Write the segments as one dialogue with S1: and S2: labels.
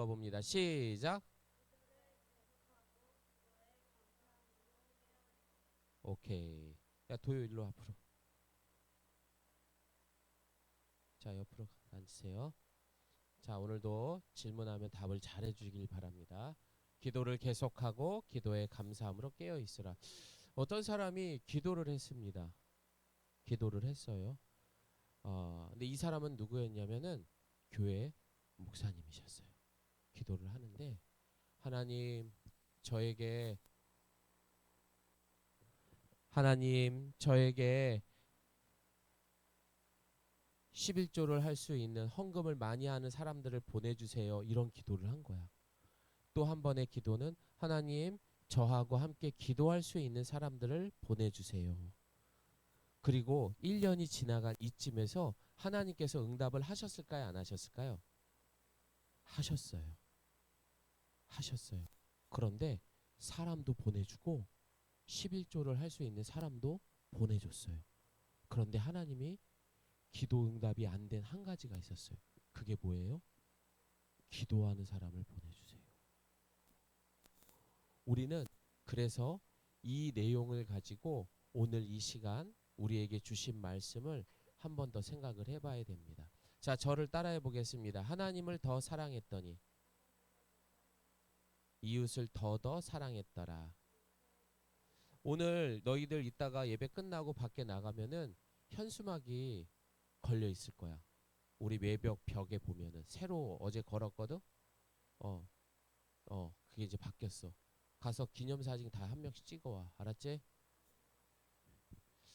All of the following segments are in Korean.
S1: 읽어봅니다. 시작. 오케이. 야 도요 일로 앞으로. 자 옆으로 앉으세요. 자 오늘도 질문하면 답을 잘해주길 바랍니다. 기도를 계속하고 기도에 감사함으로 깨어 있으라. 어떤 사람이 기도를 했습니다. 기도를 했어요. 근데 이 사람은 누구였냐면은 교회 목사님이셨어요. 기도를 하는데 하나님 저에게 하나님 저에게 11조를 할 수 있는 헌금을 많이 하는 사람들을 보내주세요. 이런 기도를 한 거야. 또 한 번의 기도는 하나님 저하고 함께 기도할 수 있는 사람들을 보내주세요. 그리고 1년이 지나간 이쯤에서 하나님께서 응답을 하셨을까요? 안 하셨을까요? 하셨어요. 하셨어요. 그런데 사람도 보내주고 11조를 할 수 있는 사람도 보내줬어요. 그런데 하나님이 기도 응답이 안 된 한 가지가 있었어요. 그게 뭐예요? 기도하는 사람을 보내주세요. 우리는 그래서 이 내용을 가지고 오늘 이 시간 우리에게 주신 말씀을 한 번 더 생각을 해봐야 됩니다. 자, 저를 따라해 보겠습니다. 하나님을 더 사랑했더니 이웃을 더더 사랑했더라. 오늘 너희들 이따가 예배 끝나고 밖에 나가면은 현수막이 걸려 있을 거야. 우리 외벽 벽에 보면은 새로 어제 걸었거든. 어, 그게 이제 바뀌었어. 가서 기념사진 다 한 명씩 찍어와. 알았지?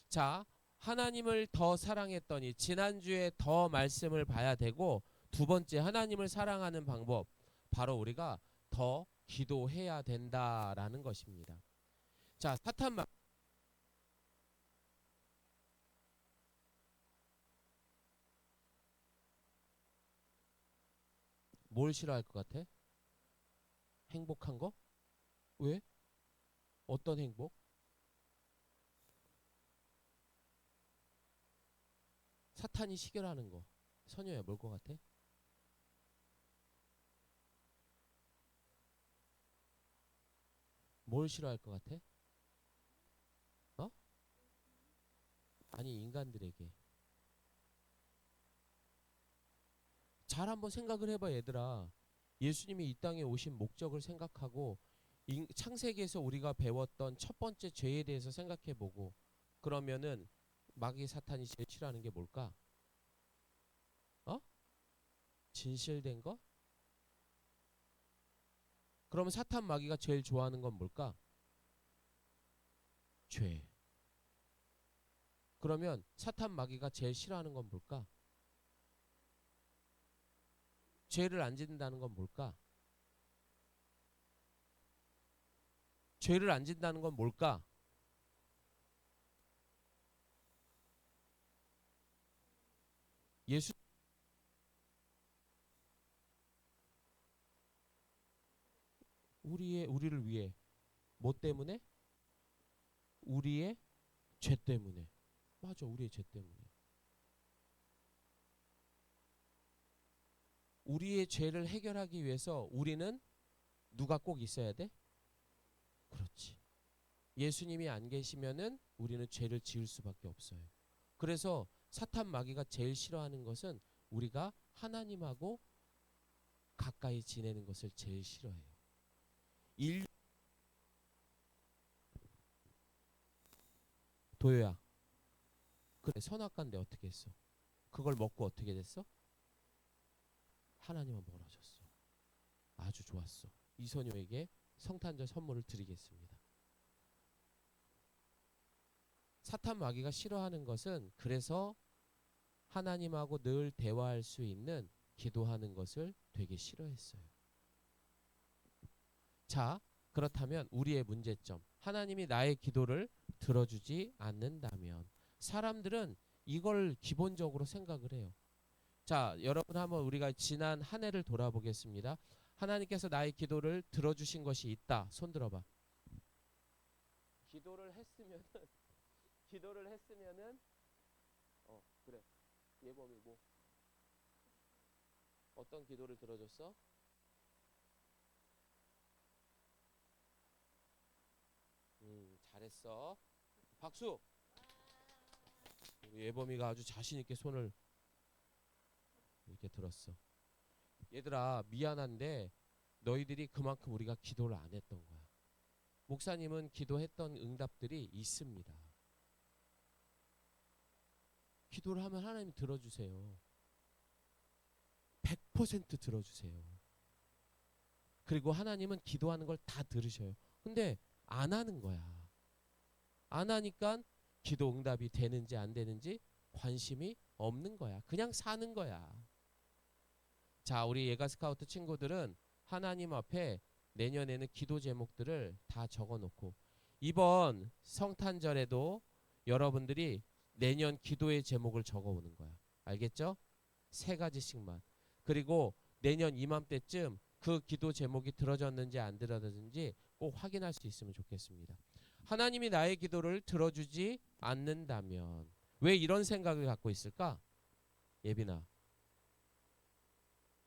S1: 자, 하나님을 더 사랑했더니 지난주에 더 말씀을 봐야 되고 두 번째 하나님을 사랑하는 방법 바로 우리가 더 기도해야 된다라는 것입니다. 자, 사탄 뭘 싫어할 것 같아? 행복한 거? 왜? 어떤 행복? 사탄이 시결하는 거. 선녀야 뭘 것 같아? 뭘 싫어할 것 같아? 어? 아니 인간들에게. 잘 한번 생각을 해봐 얘들아. 예수님이 이 땅에 오신 목적을 생각하고 창세기에서 우리가 배웠던 첫 번째 죄에 대해서 생각해보고 그러면은 마귀 사탄이 제일 싫어하는 게 뭘까? 어? 진실된 거? 그러면 사탄 마귀가 제일 좋아하는 건 뭘까? 죄. 그러면 사탄 마귀가 제일 싫어하는 건 뭘까? 죄를 안 짓는다는 건 뭘까? 죄를 안 짓는다는 건 뭘까? 예수 우리를 위해 뭐 때문에? 우리의 죄 때문에. 맞아, 우리의 죄 때문에. 우리의 죄를 해결하기 위해서 우리는 누가 꼭 있어야 돼? 그렇지. 예수님이 안 계시면은 우리는 죄를 지을 수밖에 없어요. 그래서 사탄 마귀가 제일 싫어하는 것은 우리가 하나님하고 가까이 지내는 것을 제일 싫어해요. 일 도요야. 그래 선악과인데 어떻게 했어? 그걸 먹고 어떻게 됐어? 하나님은 멀어졌어. 아주 좋았어. 이선효에게 성탄절 선물을 드리겠습니다. 사탄 마귀가 싫어하는 것은 그래서 하나님하고 늘 대화할 수 있는 기도하는 것을 되게 싫어했어요. 자, 그렇다면 우리의 문제점. 하나님이 나의 기도를 들어주지 않는다면 사람들은 이걸 기본적으로 생각을 해요. 자, 여러분 한번 우리가 지난 한 해를 돌아보겠습니다. 하나님께서 나의 기도를 들어주신 것이 있다. 손 들어봐. 기도를 했으면은 기도를 했으면은 그래. 예범이 뭐 어떤 기도를 들어줬어? 잘했어. 박수. 우리 예범이가 아주 자신 있게 손을 이렇게 들었어. 얘들아, 미안한데 너희들이 그만큼 우리가 기도를 안 했던 거야. 목사님은 기도했던 응답들이 있습니다. 기도를 하면 하나님이 들어주세요. 100% 들어주세요. 그리고 하나님은 기도하는 걸 다 들으셔요. 근데 안 하는 거야. 안 하니까 기도 응답이 되는지 안 되는지 관심이 없는 거야. 그냥 사는 거야. 자, 우리 예가 스카우트 친구들은 하나님 앞에 내년에는 기도 제목들을 다 적어 놓고, 이번 성탄절에도 여러분들이 내년 기도의 제목을 적어 오는 거야. 알겠죠? 3가지씩만. 그리고 내년 이맘때쯤 그 기도 제목이 들어졌는지 안 들어졌는지 꼭 확인할 수 있으면 좋겠습니다. 하나님이 나의 기도를 들어주지 않는다면 왜 이런 생각을 갖고 있을까? 예빈아,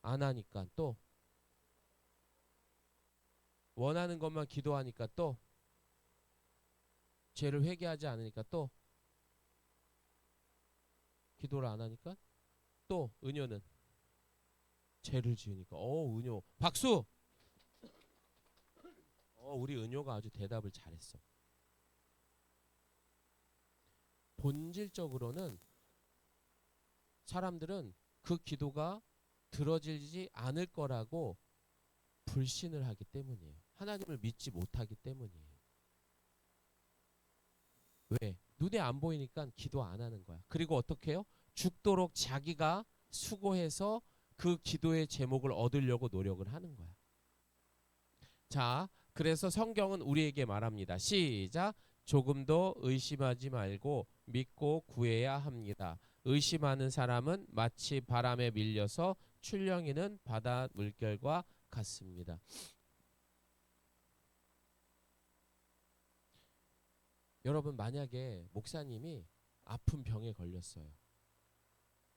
S1: 안 하니까, 또 원하는 것만 기도하니까, 또 죄를 회개하지 않으니까, 또 기도를 안 하니까, 또 은효는 죄를 지으니까. 은효 박수. 우리 은효가 아주 대답을 잘했어. 본질적으로는 사람들은 그 기도가 들어지지 않을 거라고 불신을 하기 때문이에요. 하나님을 믿지 못하기 때문이에요. 왜? 눈에 안 보이니까 기도 안 하는 거야. 그리고 어떻게 해요? 죽도록 자기가 수고해서 그 기도의 제목을 얻으려고 노력을 하는 거야. 자, 그래서 성경은 우리에게 말합니다. 시작. 조금도 의심하지 말고 믿고 구해야 합니다. 의심하는 사람은 마치 바람에 밀려서 출렁이는 바다 물결과 같습니다. 여러분, 만약에 목사님이 아픈 병에 걸렸어요.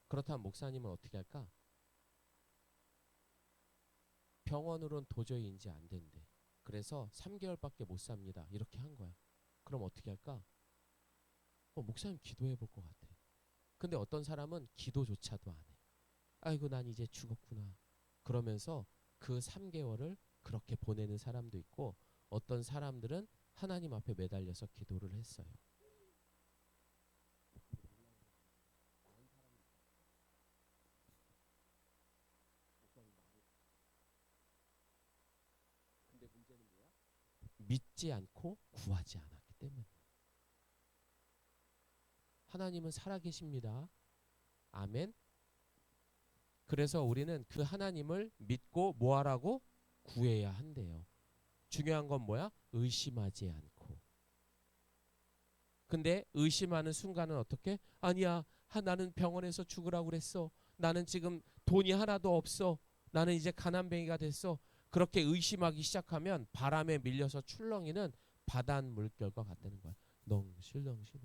S1: 그렇다면 목사님은 어떻게 할까? 병원으로는 도저히 인지 안 된대. 그래서 3개월밖에 못 삽니다. 이렇게 한 거야. 그럼 어떻게 할까? 목사님 기도해 볼 것 같아. 근데 어떤 사람은 기도조차도 안 해. 아이고, 난 이제 죽었구나. 그러면서 그 3개월을 그렇게 보내는 사람도 있고, 어떤 사람들은 하나님 앞에 매달려서 기도를 했어요. 근데 문제는 뭐야? 믿지 않고 구하지 않았기 때문에. 하나님은 살아계십니다. 아멘. 그래서 우리는 그 하나님을 믿고 뭐하라고? 구해야 한대요. 중요한 건 뭐야? 의심하지 않고. 근데 의심하는 순간은 어떻게? 아니야, 나는 병원에서 죽으라고 그랬어. 나는 지금 돈이 하나도 없어. 나는 이제 가난뱅이가 됐어. 그렇게 의심하기 시작하면 바람에 밀려서 출렁이는 바다 물결과 같다는 거야. 넝실렁실.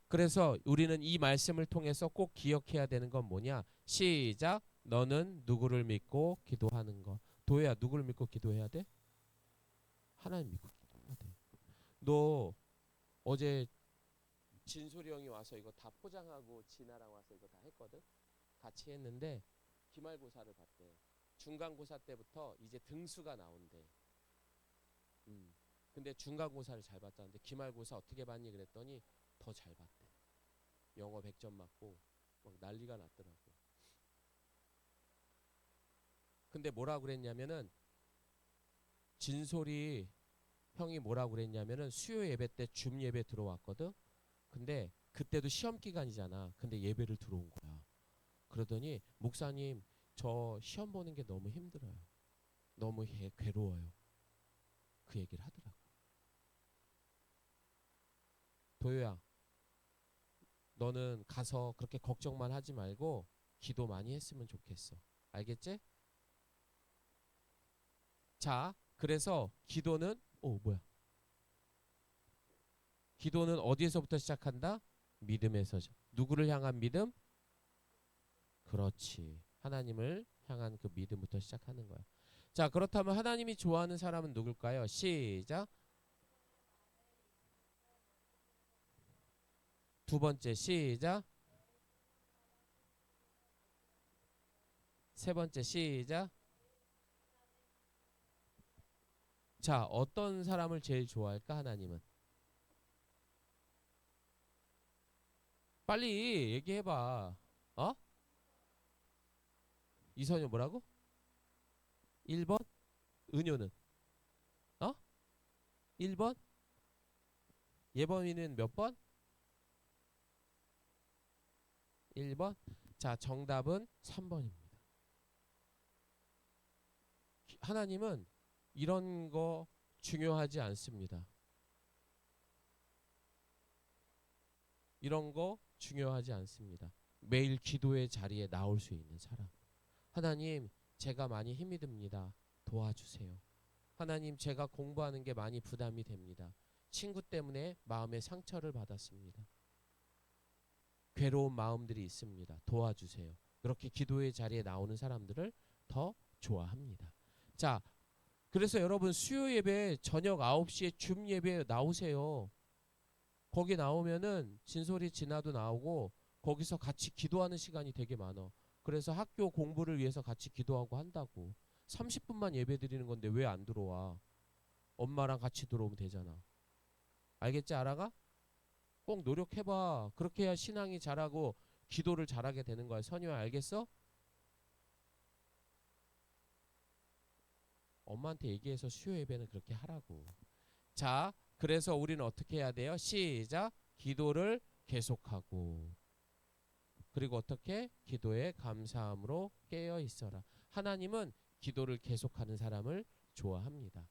S1: 그래서 우리는 이 말씀을 통해서 꼭 기억해야 되는 건 뭐냐? 시작. 너는 누구를 믿고 기도하는 거. 도혜야, 누구를 믿고 기도해야 돼? 하나님 믿고 기도해야 돼. 너 어제 진솔이 형이 와서 이거 다 포장하고 진아랑 와서 이거 다 했거든. 같이 했는데 기말고사를 봤대. 중간고사 때부터 이제 등수가 나온대. 근데 중간고사를 잘 봤다는데 기말고사 어떻게 봤니? 그랬더니 더 잘 봤대. 영어 100점 맞고 막 난리가 났더라고. 근데 뭐라고 그랬냐면은, 진솔이 형이 뭐라고 그랬냐면은, 수요 예배 때 줌 예배 들어왔거든. 근데 그때도 시험 기간이잖아. 근데 예배를 들어온 거야. 그러더니 목사님, 저 시험 보는 게 너무 힘들어요. 너무 괴로워요. 그 얘기를 하더라고. 도효야, 너는 가서 그렇게 걱정만 하지 말고 기도 많이 했으면 좋겠어. 알겠지? 자, 그래서 기도는 뭐야? 기도는 어디에서부터 시작한다? 믿음에서. 누구를 향한 믿음? 그렇지. 하나님을 향한 그 믿음부터 시작하는 거야. 자, 그렇다면 하나님이 좋아하는 사람은 누굴까요? 시작. 두 번째 시작. 세 번째 시작. 자, 어떤 사람을 제일 좋아할까 하나님은? 빨리 얘기해봐. 어? 이선효 뭐라고? 1번? 은효는? 어? 1번? 예범이는 몇 번? 1번? 자, 정답은 3번입니다. 하나님은 이런 거 중요하지 않습니다. 이런 거 중요하지 않습니다. 매일 기도의 자리에 나올 수 있는 사람. 하나님, 제가 많이 힘이 듭니다. 도와주세요. 하나님, 제가 공부하는 게 많이 부담이 됩니다. 친구 때문에 마음의 상처를 받았습니다. 괴로운 마음들이 있습니다. 도와주세요. 그렇게 기도의 자리에 나오는 사람들을 더 좋아합니다. 자, 그래서 여러분 수요 예배 저녁 9시에 줌 예배 나오세요. 거기 나오면은 진솔이 진아도 나오고 거기서 같이 기도하는 시간이 되게 많아. 그래서 학교 공부를 위해서 같이 기도하고 한다고. 30분만 예배 드리는 건데 왜 안 들어와? 엄마랑 같이 들어오면 되잖아. 알겠지, 알아가? 꼭 노력해봐. 그렇게 해야 신앙이 잘하고 기도를 잘하게 되는 거야. 선유야, 알겠어? 엄마한테 얘기해서 수요 예배는 그렇게 하라고. 자, 그래서 우리는 어떻게 해야 돼요? 시작. 기도를 계속하고. 그리고 어떻게? 기도에 감사함으로 깨어 있어라. 하나님은 기도를 계속하는 사람을 좋아합니다.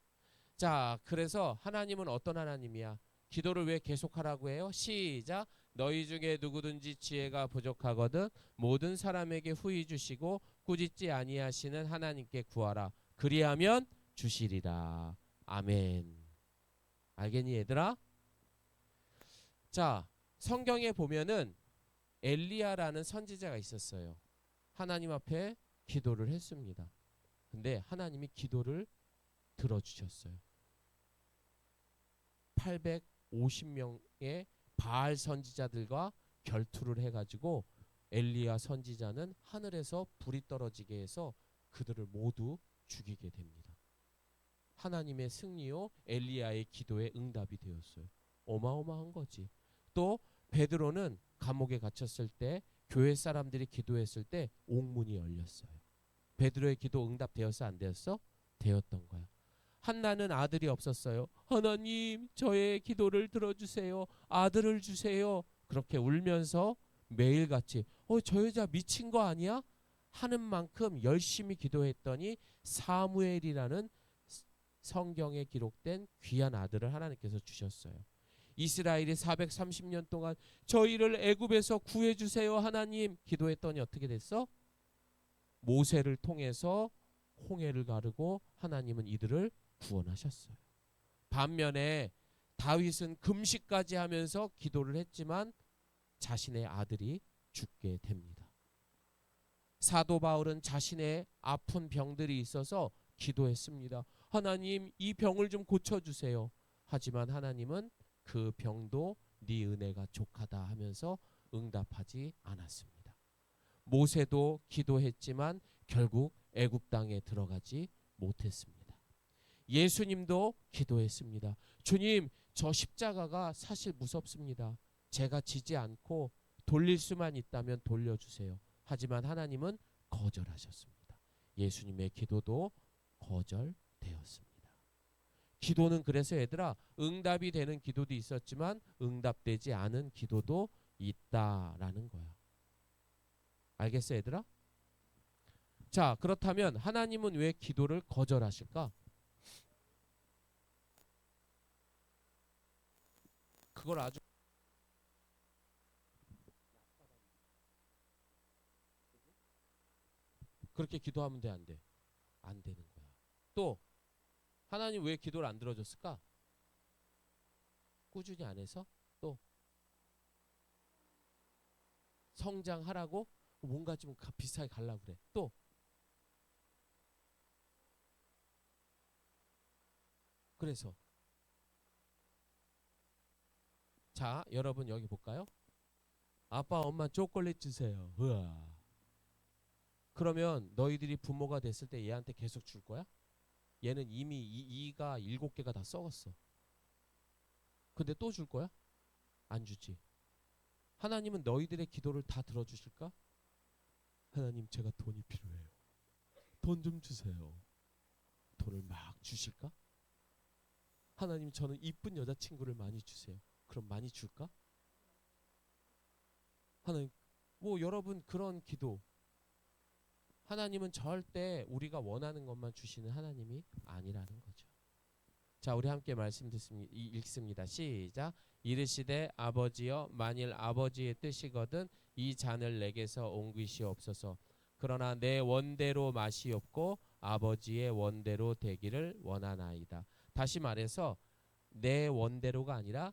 S1: 자, 그래서 하나님은 어떤 하나님이야? 기도를 왜 계속하라고 해요? 시작. 너희 중에 누구든지 지혜가 부족하거든 모든 사람에게 후히 주시고 꾸짖지 아니하시는 하나님께 구하라. 그리하면 주시리라. 아멘. 알겠니, 얘들아? 자, 성경에 보면은 엘리야라는 선지자가 있었어요. 하나님 앞에 기도를 했습니다. 근데 하나님이 기도를 들어주셨어요. 850명의 바알 선지자들과 결투를 해가지고 엘리야 선지자는 하늘에서 불이 떨어지게 해서 그들을 모두 죽이게 됩니다. 하나님의 승리요 엘리야의 기도에 응답이 되었어요. 어마어마한 거지. 또 베드로는 감옥에 갇혔을 때 교회 사람들이 기도했을 때 옥문이 열렸어요. 베드로의 기도 응답되었어, 안 되었어? 되었던 거야. 한나는 아들이 없었어요. 하나님, 저의 기도를 들어주세요. 아들을 주세요. 그렇게 울면서 매일같이 저 여자 미친 거 아니야? 하는 만큼 열심히 기도했더니 사무엘이라는 성경에 기록된 귀한 아들을 하나님께서 주셨어요. 이스라엘이 430년 동안 저희를 애굽에서 구해주세요 하나님 기도했더니 어떻게 됐어? 모세를 통해서 홍해를 가르고 하나님은 이들을 구원하셨어요. 반면에 다윗은 금식까지 하면서 기도를 했지만 자신의 아들이 죽게 됩니다. 사도 바울은 자신의 아픈 병들이 있어서 기도했습니다. 하나님, 이 병을 좀 고쳐주세요. 하지만 하나님은 그 병도 네 은혜가 족하다 하면서 응답하지 않았습니다. 모세도 기도했지만 결국 애굽 땅에 들어가지 못했습니다. 예수님도 기도했습니다. 주님, 저 십자가가 사실 무섭습니다. 제가 지지 않고 돌릴 수만 있다면 돌려주세요. 하지만 하나님은 거절하셨습니다. 예수님의 기도도 거절되었습니다. 기도는 그래서 얘들아 응답이 되는 기도도 있었지만 응답되지 않은 기도도 있다라는 거야. 알겠어, 얘들아? 자, 그렇다면 하나님은 왜 기도를 거절하실까? 그걸 아주 그렇게 기도하면 돼, 안 돼? 안 되는 거야. 또 하나님 왜 기도를 안 들어줬을까? 꾸준히 안 해서? 또 성장하라고 뭔가 좀 비슷하게 가려고 그래. 또 그래서 자, 여러분 여기 볼까요? 아빠, 엄마 초콜릿 주세요. 으아. 그러면 너희들이 부모가 됐을 때 얘한테 계속 줄 거야? 얘는 이미 이가 7개가 다 썩었어. 근데 또 줄 거야? 안 주지. 하나님은 너희들의 기도를 다 들어주실까? 하나님, 제가 돈이 필요해요. 돈 좀 주세요. 돈을 막 주실까? 하나님, 저는 이쁜 여자친구를 많이 주세요. 그럼 많이 줄까? 하나님, 뭐 여러분 그런 기도, 하나님은 절대 우리가 원하는 것만 주시는 하나님이 아니라는 거죠. 자, 우리 함께 말씀 듣습니다. 읽습니다. 시작. 이르시되 아버지여, 만일 아버지의 뜻이거든 이 잔을 내게서 옮기시옵소서. 그러나 내 원대로 마시옵고 아버지의 원대로 되기를 원하나이다. 다시 말해서 내 원대로가 아니라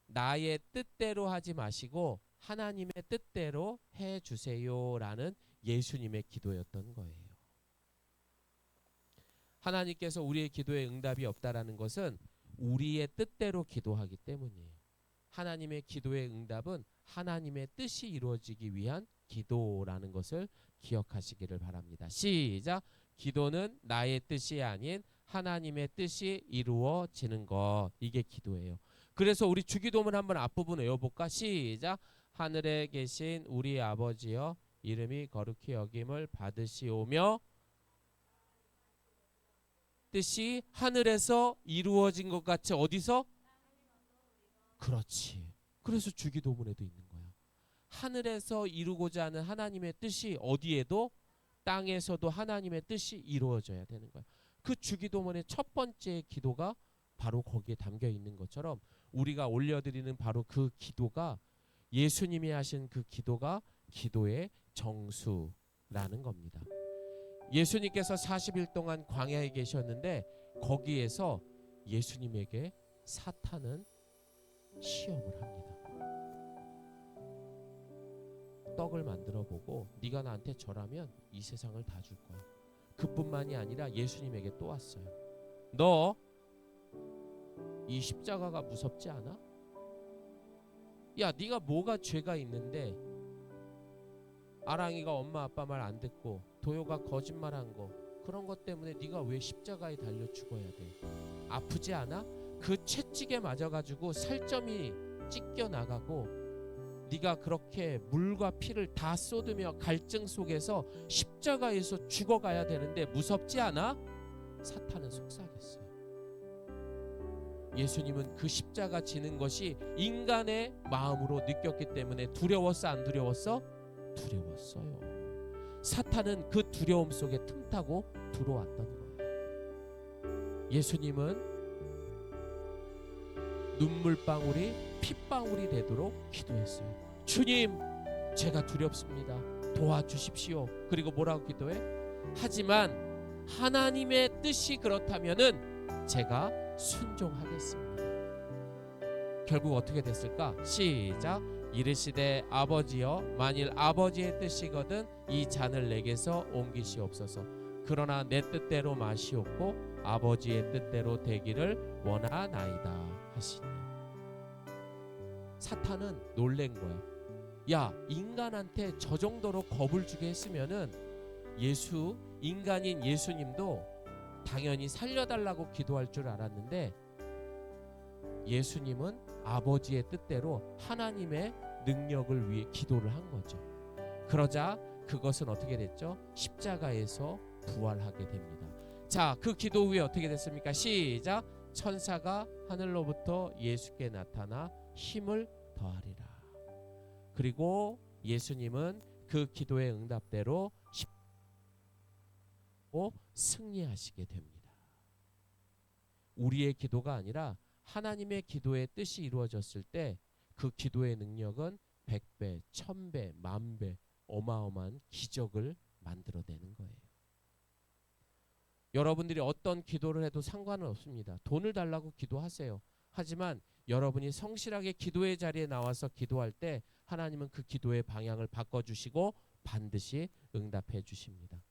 S1: 나의 뜻대로 하지 마시고 하나님의 뜻대로 해 주세요라는 예수님의 기도였던 거예요. 하나님께서 우리의 기도에 응답이 없다라는 것은 우리의 뜻대로 기도하기 때문이에요. 하나님의 기도의 응답은 하나님의 뜻이 이루어지기 위한 기도라는 것을 기억하시기를 바랍니다. 시작. 기도는 나의 뜻이 아닌 하나님의 뜻이 이루어지는 것. 이게 기도예요. 그래서 우리 주기도문 한번 앞부분 외워볼까? 시작. 하늘에 계신 우리 아버지여, 이름이 거룩히 여김을 받으시오며 뜻이 하늘에서 이루어진 것 같이 어디서? 그렇지. 그래서 주기도문에도 있는 거야. 하늘에서 이루고자 하는 하나님의 뜻이 어디에도, 땅에서도 하나님의 뜻이 이루어져야 되는 거야. 그 주기도문의 첫 번째 기도가 바로 거기에 담겨 있는 것처럼 우리가 올려드리는 바로 그 기도가, 예수님이 하신 그 기도가 기도의 정수라는 겁니다. 예수님께서 40일 동안 광야에 계셨는데 거기에서 예수님에게 사탄은 시험을 합니다. 떡을 만들어 보고 네가 나한테 절하면 이 세상을 다 줄 거야. 그뿐만이 아니라 예수님에게 또 왔어요. 너 이 십자가가 무섭지 않아? 야, 네가 뭐가 죄가 있는데 아랑이가 엄마 아빠 말 안 듣고 도요가 거짓말한 거, 그런 것 때문에 네가 왜 십자가에 달려 죽어야 돼? 아프지 않아? 그 채찍에 맞아가지고 살점이 찢겨 나가고 네가 그렇게 물과 피를 다 쏟으며 갈증 속에서 십자가에서 죽어가야 되는데 무섭지 않아? 사탄은 속삭였어요. 예수님은 그 십자가 지는 것이 인간의 마음으로 느꼈기 때문에 두려웠어, 안 두려웠어? 두려웠어요. 사탄은 그 두려움 속에 틈타고 들어왔던 거예요. 예수님은 눈물방울이 핏방울이 되도록 기도했어요. 주님, 제가 두렵습니다. 도와주십시오. 그리고 뭐라고 기도해? 하지만 하나님의 뜻이 그렇다면은 제가 순종하겠습니다. 결국 어떻게 됐을까? 시작. 이르시되 아버지여, 만일 아버지의 뜻이거든 이 잔을 내게서 옮기시옵소서. 그러나 내 뜻대로 마시옵고 아버지의 뜻대로 되기를 원하나이다 하시니. 사탄은 놀란 거야. 야, 인간한테 저 정도로 겁을 주게 했으면은 인간인 예수님도 당연히 살려달라고 기도할 줄 알았는데 예수님은 아버지의 뜻대로 하나님의 능력을 위해 기도를 한 거죠. 그러자 그것은 어떻게 됐죠? 십자가에서 부활하게 됩니다. 자, 그 기도 후에 어떻게 됐습니까? 시작. 천사가 하늘로부터 예수께 나타나 힘을 더하리라. 그리고 예수님은 그 기도의 응답대로 승리하시게 됩니다. 우리의 기도가 아니라 하나님의 기도의 뜻이 이루어졌을 때 그 기도의 능력은 100배, 1000배, 10,000배 어마어마한 기적을 만들어내는 거예요. 여러분들이 어떤 기도를 해도 상관은 없습니다. 돈을 달라고 기도하세요. 하지만 여러분이 성실하게 기도의 자리에 나와서 기도할 때 하나님은 그 기도의 방향을 바꿔주시고 반드시 응답해 주십니다.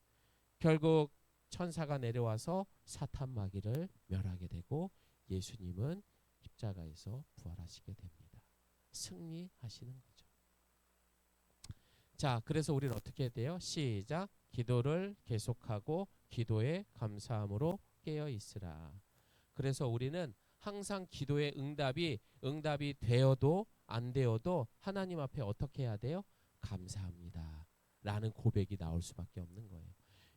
S1: 결국 천사가 내려와서 사탄 마귀를 멸하게 되고 예수님은 십자가에서 부활하시게 됩니다. 승리하시는 거죠. 자, 그래서 우리는 어떻게 해야 돼요? 시작. 기도를 계속하고 기도에 감사함으로 깨어 있으라. 그래서 우리는 항상 기도의 응답이 되어도 안 되어도 하나님 앞에 어떻게 해야 돼요? 감사합니다. 라는 고백이 나올 수밖에 없는 거예요.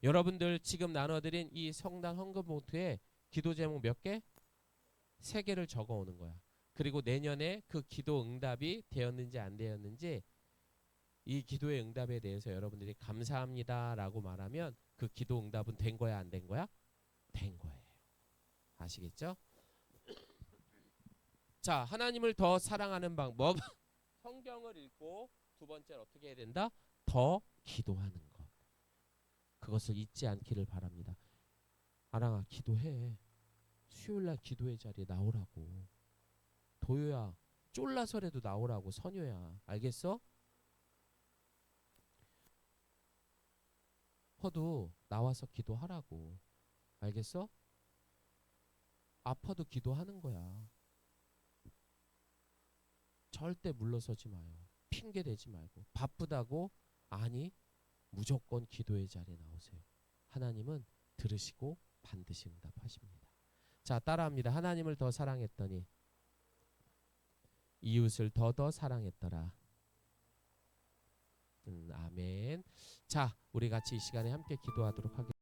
S1: 여러분들 지금 나눠드린 이 성당 헌금 봉투에 기도 제목 몇 개? 3개를 적어 오는 거야. 그리고 내년에 그 기도 응답이 되었는지 안 되었는지 이 기도의 응답에 대해서 여러분들이 감사합니다 라고 말하면 그 기도 응답은 된 거야 안 된 거야? 된 거예요. 아시겠죠? 자, 하나님을 더 사랑하는 방법. 성경을 읽고 두 번째로 어떻게 해야 된다? 더 기도하는 것. 그것을 잊지 않기를 바랍니다. 아랑아 기도해. 수요일날 기도의 자리에 나오라고. 도요야 쫄라서라도 나오라고. 선효야 알겠어? 허도 나와서 기도하라고. 알겠어? 아파도 기도하는 거야. 절대 물러서지 마요. 핑계 대지 말고. 바쁘다고? 아니, 무조건 기도의 자리에 나오세요. 하나님은 들으시고 반드시 응답하십니다. 자, 따라합니다. 하나님을 더 사랑했더니 이웃을 더더 사랑했더라. 아멘. 자, 우리 같이 이 시간에 함께 기도하도록 하겠습니다.